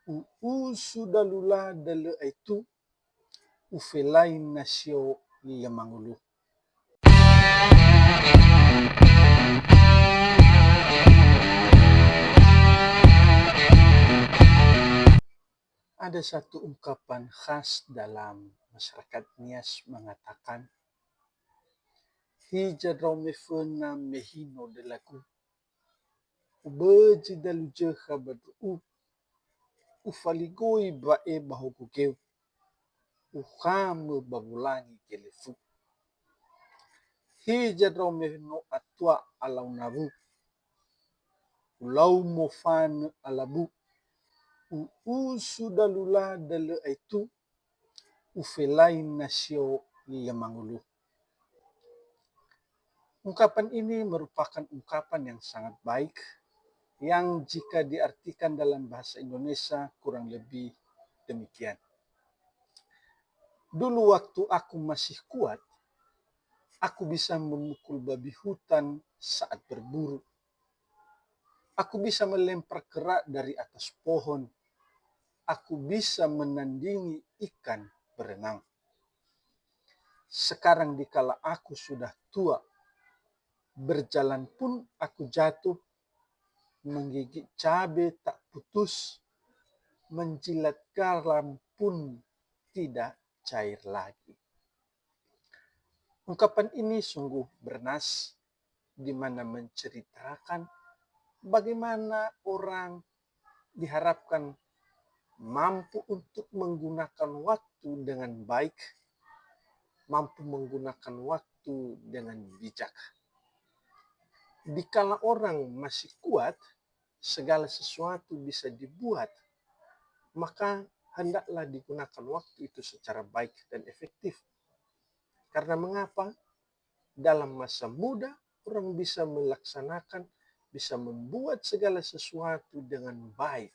Sudah lula dale itu ufelai nasio lemangulu. Ada satu ungkapan khas dalam masyarakat Nias mengatakan, hija draumefena mehino delaku, ubeji dalu jeha badu ufaligoi bae bahokukeu, uhame babulangi kelefu. Hija draumefeno atua alau nabu, ulau mofane alabu, sudah lula dale itu ufelai nasio lemangulu. Ungkapan ini merupakan ungkapan yang sangat baik yang jika diartikan dalam bahasa Indonesia kurang lebih demikian. Dulu waktu aku masih kuat, aku bisa memukul babi hutan saat berburu. Aku bisa melempar kera dari atas pohon. Aku bisa menandingi ikan berenang. Sekarang dikala aku sudah tua, berjalan pun aku jatuh, menggigit cabai tak putus, menjilat garam pun tidak cair lagi. Ungkapan ini sungguh bernas, di mana menceritakan bagaimana orang diharapkan mampu untuk menggunakan waktu dengan baik, mampu menggunakan waktu dengan bijak. Dikala orang masih kuat, segala sesuatu bisa dibuat, maka hendaklah digunakan waktu itu secara baik dan efektif. Karena mengapa? Dalam masa muda, orang bisa melaksanakan, bisa membuat segala sesuatu dengan baik.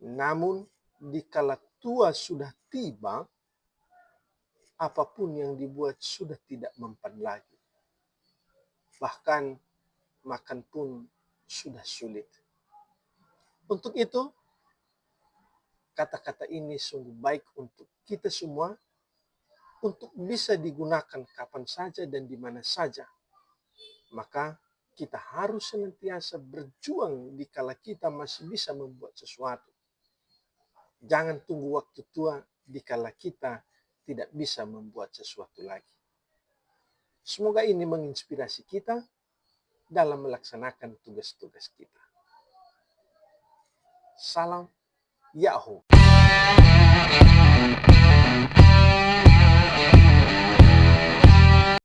Namun, dikala tua sudah tiba, apapun yang dibuat sudah tidak mempan lagi. Bahkan, makan pun sudah sulit. Untuk itu, kata-kata ini sungguh baik untuk kita semua, untuk bisa digunakan kapan saja dan di mana saja. Maka kita harus senantiasa berjuang dikala kita masih bisa membuat sesuatu. Jangan tunggu waktu tua dikala kita tidak bisa membuat sesuatu lagi. Semoga ini menginspirasi kita dalam melaksanakan tugas-tugas kita. Salam Yahoo.